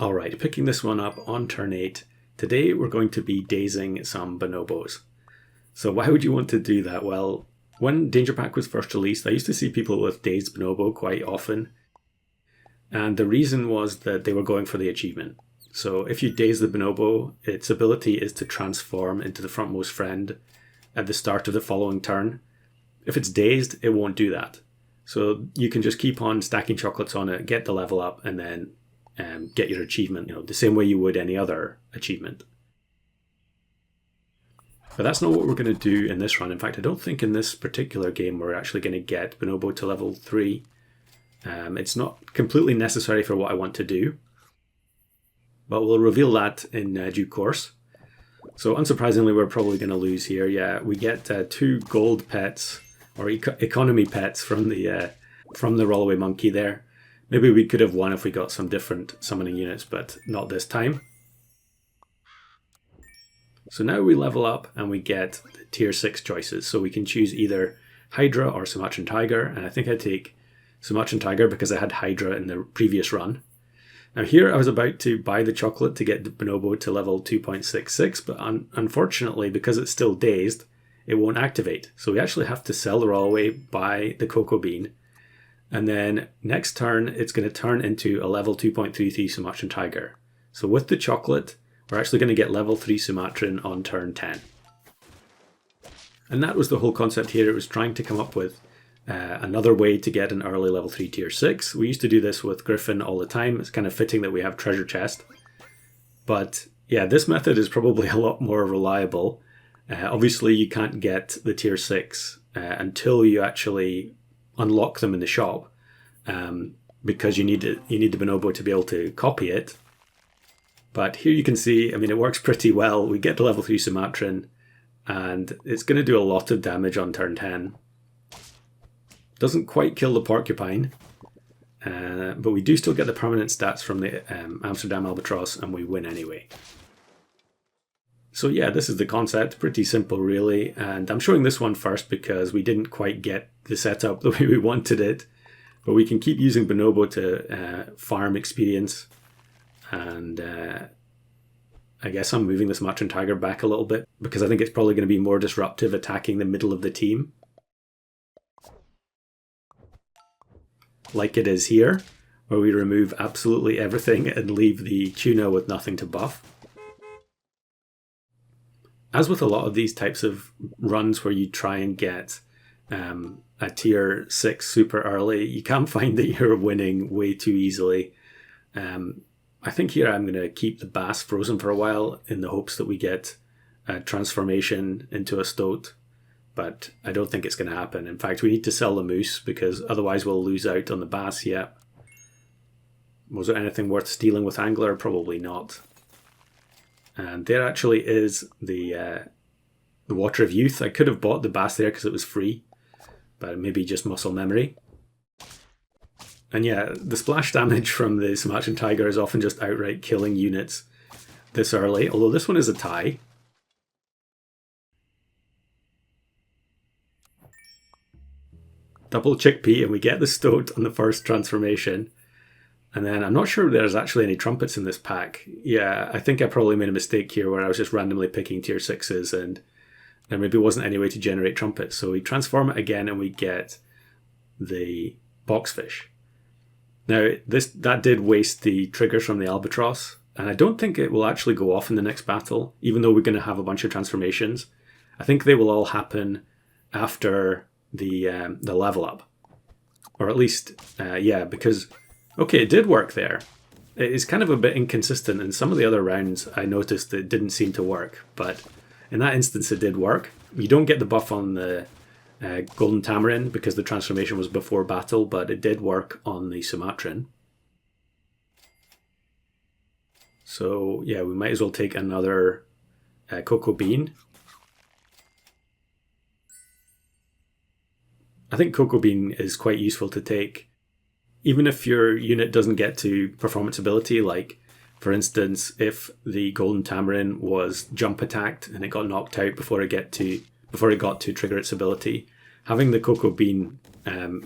Alright, picking this one up on turn 8. Today we're going to be dazing some bonobos. So why would you want to do that? Well, when Danger Pack was first released, I used to see people with dazed bonobo quite often. And the reason was that they were going for the achievement. So if you daze the bonobo, its ability is to transform into the frontmost friend at the start of the following turn. If it's dazed, it won't do that. So you can just keep on stacking chocolates on it, get the level up, and then get your achievement, the same way you would any other achievement. But that's not what we're going to do in this run. In fact, I don't think in this particular game we're actually going to get Bonobo to level 3. It's not completely necessary for what I want to do, but we'll reveal that in due course. So unsurprisingly, we're probably going to lose here. Yeah, we get 2 gold pets, or economy pets from the Rollaway Monkey there. Maybe we could have won if we got some different summoning units, but not this time. So now we level up and we get the tier 6 choices. So we can choose either Hydra or Sumatran Tiger, and I think I take Sumatran Tiger because I had Hydra in the previous run. Now here I was about to buy the chocolate to get the Bonobo to level 2.66, but unfortunately, because it's still dazed, it won't activate. So we actually have to sell the Rollaway, buy the Cocoa Bean, and then next turn it's going to turn into a level 2.33 Sumatran Tiger. So with the chocolate, we're actually going to get level 3 Sumatran on turn 10. And that was the whole concept here. It was trying to come up with another way to get an early level 3 tier 6. We used to do this with Griffin all the time. It's kind of fitting that we have treasure chest. But yeah, this method is probably a lot more reliable. Obviously you can't get the tier 6 until you actually unlock them in the shop, because you need the Bonobo to be able to copy it. But here you can see, I mean, it works pretty well. We get to level 3 Sumatran, and it's going to do a lot of damage on turn 10. Doesn't quite kill the Porcupine, but we do still get the permanent stats from the Amsterdam Albatross, and we win anyway. So yeah, this is the concept. Pretty simple, really. And I'm showing this one first because we didn't quite get the setup the way we wanted it. But we can keep using Bonobo to farm experience. And I guess I'm moving the Sumatran Tiger back a little bit because I think it's probably going to be more disruptive attacking the middle of the team, like it is here, where we remove absolutely everything and leave the tuna with nothing to buff. As with a lot of these types of runs where you try and get a tier 6 super early, you can find that you're winning way too easily. I think here I'm going to keep the bass frozen for a while in the hopes that we get a transformation into a stoat, but I don't think it's going to happen. In fact, we need to sell the moose because otherwise we'll lose out on the bass. Yeah. Was there anything worth stealing with Angler? Probably not. And there actually is the Water of Youth. I could have bought the bass there because it was free, but maybe just muscle memory. And yeah, the splash damage from the Sumatran Tiger is often just outright killing units this early, although this one is a tie. Double chickpea and we get the stoat on the first transformation. And then I'm not sure there's actually any trumpets in this pack. Yeah, I think I probably made a mistake here where I was just randomly picking tier 6s and there maybe wasn't any way to generate trumpets. So we transform it again and we get the boxfish. Now, that did waste the triggers from the Albatross, and I don't think it will actually go off in the next battle, even though we're going to have a bunch of transformations. I think they will all happen after the level up. Or at least, yeah, because, okay, it did work there. It's kind of a bit inconsistent. In some of the other rounds, I noticed that it didn't seem to work, but in that instance, it did work. You don't get the buff on the Golden Tamarin because the transformation was before battle, but it did work on the Sumatran. So yeah, we might as well take another Cocoa Bean. I think Cocoa Bean is quite useful to take, even if your unit doesn't get to performance ability. Like, for instance, if the Golden Tamarin was jump attacked and it got knocked out before it got to trigger its ability, having the Cocoa Bean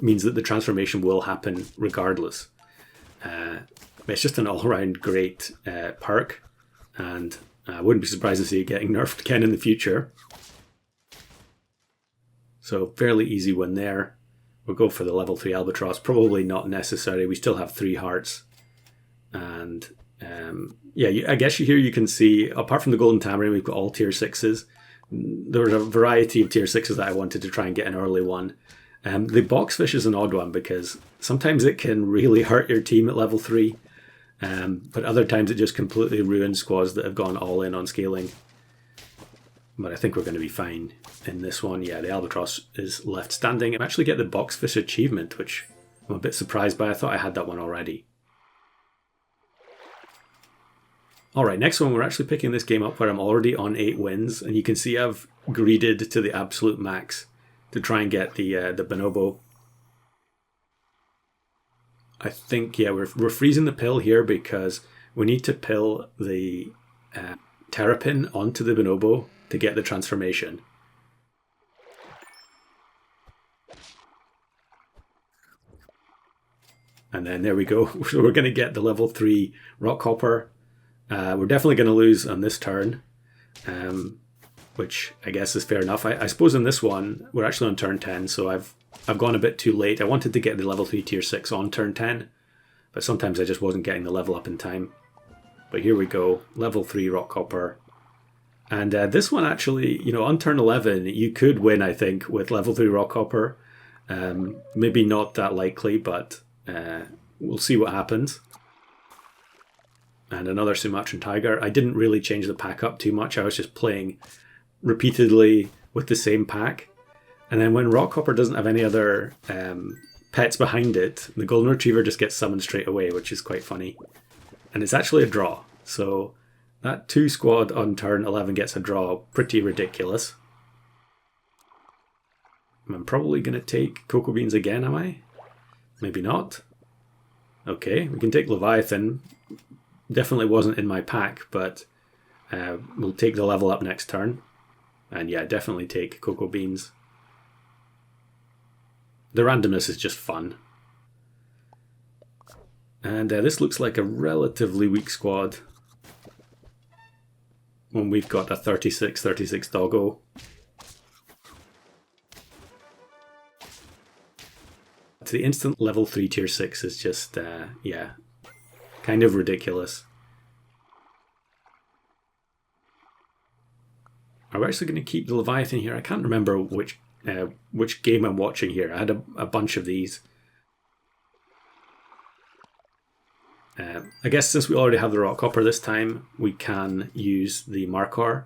means that the transformation will happen regardless. It's just an all-around great perk, and I wouldn't be surprised to see it getting nerfed again in the future. So fairly easy win there. We'll go for the level 3 Albatross. Probably not necessary. We still have 3 hearts. And yeah, I guess here you can see, apart from the Golden Tamarind, we've got all tier 6s. There was a variety of tier 6s that I wanted to try and get an early one. The Boxfish is an odd one because sometimes it can really hurt your team at level 3. But other times it just completely ruins squads that have gone all in on scaling. But I think we're going to be fine in this one. Yeah, the Albatross is left standing. I actually get the Boxfish achievement, which I'm a bit surprised by. I thought I had that one already. Alright, next one, we're actually picking this game up where I'm already on 8 wins. And you can see I've greeded to the absolute max to try and get the Bonobo. I think, yeah, we're freezing the pill here because we need to pill the Terrapin onto the Bonobo to get the transformation. And then there we go. So we're going to get the level 3 Rockhopper. We're definitely going to lose on this turn, which I guess is fair enough. I suppose in this one, we're actually on turn 10, so I've gone a bit too late. I wanted to get the level 3 tier 6 on turn 10, but sometimes I just wasn't getting the level up in time. But here we go, level 3 Rockhopper. And this one actually, you know, on turn 11, you could win, I think, with level 3 Rockhopper. Maybe not that likely, but we'll see what happens. And another Sumatran Tiger. I didn't really change the pack up too much. I was just playing repeatedly with the same pack. And then when Rockhopper doesn't have any other pets behind it, the Golden Retriever just gets summoned straight away, which is quite funny. And it's actually a draw. So that 2 squad on turn 11 gets a draw. Pretty ridiculous. I'm probably going to take Cocoa Beans again, am I? Maybe not. Okay, we can take Leviathan. Definitely wasn't in my pack, but we'll take the level up next turn. And yeah, definitely take Cocoa Beans. The randomness is just fun. And this looks like a relatively weak squad. When we've got a 36 doggo. The instant level 3 tier 6 is just, yeah, kind of ridiculous. Are we actually going to keep the Leviathan here? I can't remember which game I'm watching here. I had a bunch of these. I guess since we already have the Rockhopper this time, we can use the Markor.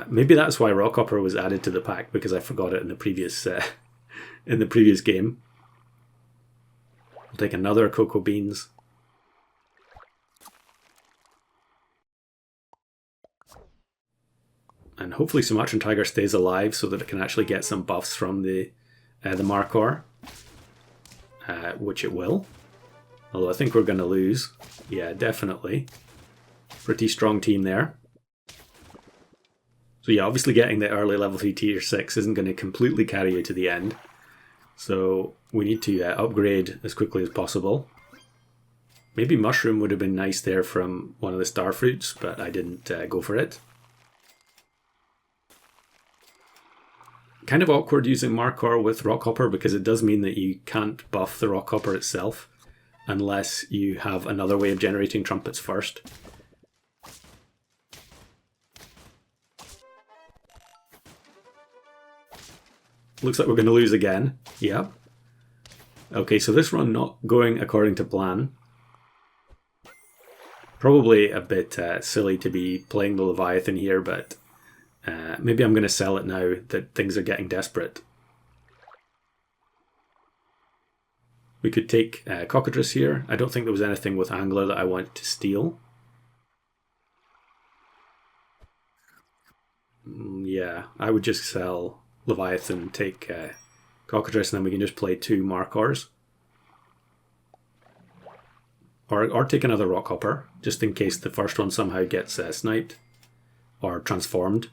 Maybe that's why Rockhopper was added to the pack, because I forgot it in the previous game. We'll take another Cocoa Beans. And hopefully Sumatran Tiger stays alive so that it can actually get some buffs from the Markor, which it will. Although I think we're going to lose. Yeah, definitely. Pretty strong team there. So yeah, obviously getting the early level 3 tier 6 isn't going to completely carry you to the end. So we need to upgrade as quickly as possible. Maybe Mushroom would have been nice there from one of the star fruits, but I didn't go for it. Kind of awkward using Markor with Rockhopper because it does mean that you can't buff the Rockhopper itself unless you have another way of generating trumpets first. Looks like we're going to lose again. Yep. Okay, so this run not going according to plan. Probably a bit silly to be playing the Leviathan here, but maybe I'm going to sell it now that things are getting desperate. We could take Cockatrice here. I don't think there was anything with Angler that I want to steal. Yeah, I would just sell Leviathan, take Cockatrice, and then we can just play 2 Markors. Or take another Rockhopper, just in case the first one somehow gets sniped or transformed.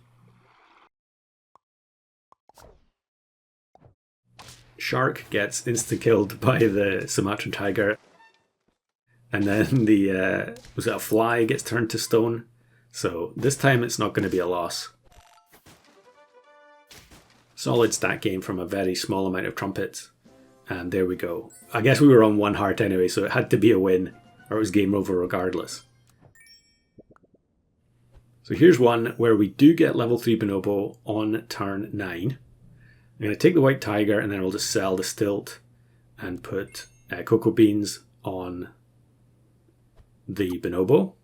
Shark gets insta-killed by the Sumatran Tiger. And then the, was it a fly gets turned to stone? So this time it's not going to be a loss. Solid stat gain from a very small amount of trumpets. And there we go. I guess we were on 1 heart anyway, so it had to be a win, or it was game over regardless. So here's one where we do get level 3 Bonobo on turn 9. I'm going to take the white tiger and then we'll just sell the stilt and put cocoa beans on the Bonobo.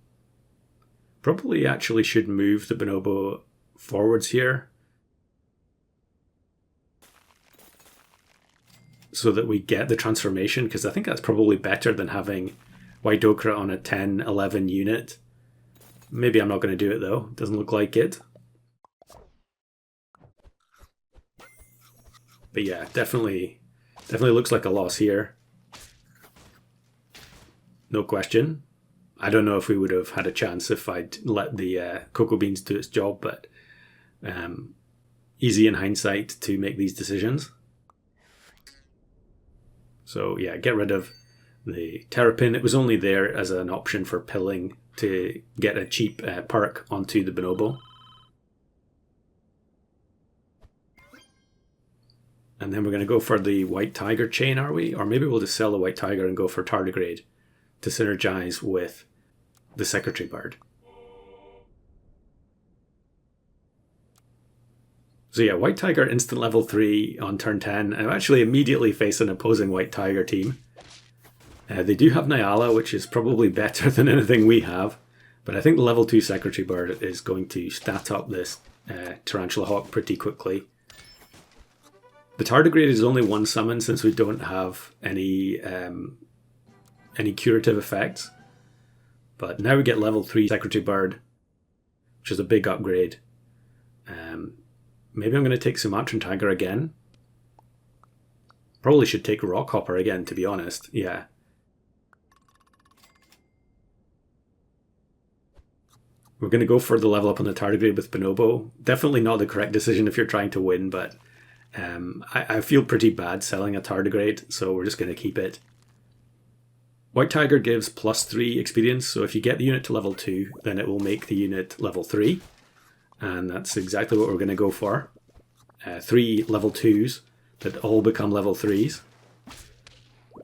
Probably actually should move the Bonobo forwards here so that we get the transformation, because I think that's probably better than having white ochre on a 10-11 unit. Maybe I'm not going to do it though, doesn't look like it. But yeah, definitely looks like a loss here. No question. I don't know if we would have had a chance if I'd let the cocoa beans do its job, but easy in hindsight to make these decisions. So yeah, get rid of the terrapin. It was only there as an option for pilling to get a cheap perk onto the Bonobo. And then we're going to go for the white tiger chain, are we? Or maybe we'll just sell the white tiger and go for tardigrade to synergize with the secretary bird. So yeah, white tiger instant level 3 on turn 10. I'm actually immediately face an opposing white tiger team. They do have Nyala, which is probably better than anything we have. But I think the level 2 secretary bird is going to stat up this tarantula hawk pretty quickly. The tardigrade is only 1 summon since we don't have any curative effects. But now we get level 3 secretary bird, which is a big upgrade. Maybe I'm going to take Sumatran tiger again. Probably should take rockhopper again, to be honest. Yeah. We're going to go for the level up on the tardigrade with Bonobo. Definitely not the correct decision if you're trying to win, but I feel pretty bad selling a tardigrade, so we're just going to keep it. White tiger gives +3 experience, so if you get the unit to level 2, then it will make the unit level 3. And that's exactly what we're going to go for. 3 level 2s that all become level 3s.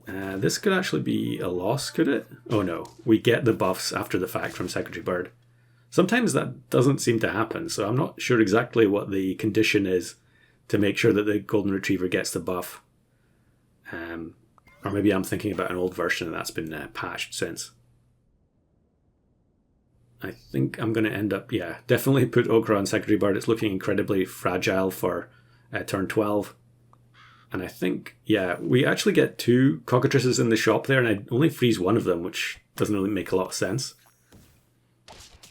This could actually be a loss, could it? Oh no, we get the buffs after the fact from Secretary Bird. Sometimes that doesn't seem to happen, so I'm not sure exactly what the condition is to make sure that the Golden Retriever gets the buff. Or maybe I'm thinking about an old version and that's been patched since. I think I'm going to end up, yeah, definitely put Okra on Secretary Bird. It's looking incredibly fragile for turn 12. And I think, yeah, we actually get 2 cockatrices in the shop there, and I only freeze one of them, which doesn't really make a lot of sense.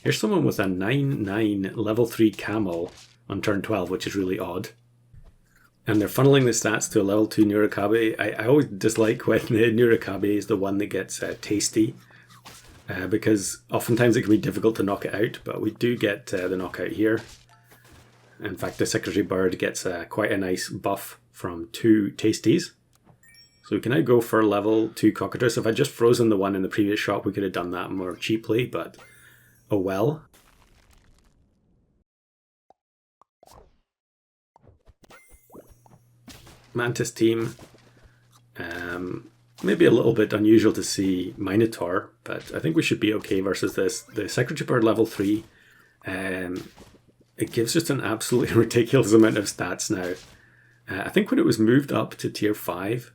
Here's someone with a 9/9 level 3 camel on turn 12, which is really odd. And they're funneling the stats to a level 2 Nurikabe. I always dislike when the Nurikabe is the one that gets tasty. Because oftentimes it can be difficult to knock it out, but we do get the knockout here. In fact, the Secretary Bird gets quite a nice buff from 2 tasties. So we can now go for level 2 cockatrice. If I'd just frozen the one in the previous shop, we could have done that more cheaply, but oh well. Mantis team. Maybe a little bit unusual to see Minotaur, but I think we should be okay versus this. The Secretary Bird level 3, it gives just an absolutely ridiculous amount of stats now. I think when it was moved up to tier 5,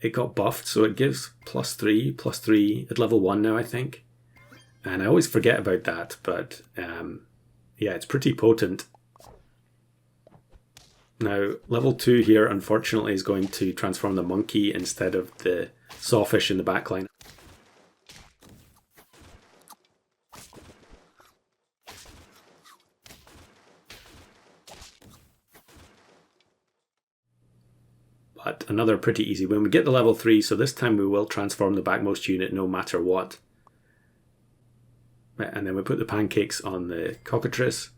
it got buffed, so it gives +3 at level 1 now, I think. And I always forget about that, but yeah, it's pretty potent. Now, level 2 here, unfortunately, is going to transform the monkey instead of the sawfish in the backline. But another pretty easy win. We get the level 3, so this time we will transform the backmost unit no matter what. And then we put the pancakes on the cockatrice.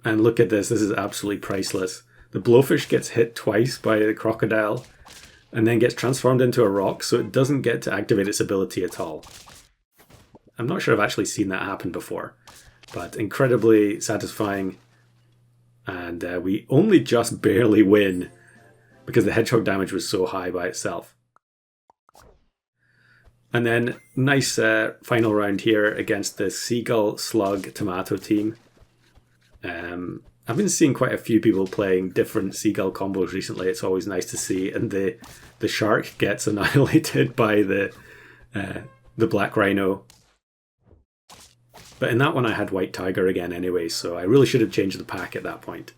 And look at this is absolutely priceless. The blowfish gets hit twice by the crocodile and then gets transformed into a rock, so it doesn't get to activate its ability at all. I'm not sure I've actually seen that happen before, but incredibly satisfying. And we only just barely win because the hedgehog damage was so high by itself. And then nice final round here against the Seagull Slug Tomato team. I've been seeing quite a few people playing different Seagull combos recently. It's always nice to see. And the shark gets annihilated by the Black Rhino. But in that one I had White Tiger again anyway, so I really should have changed the pack at that point.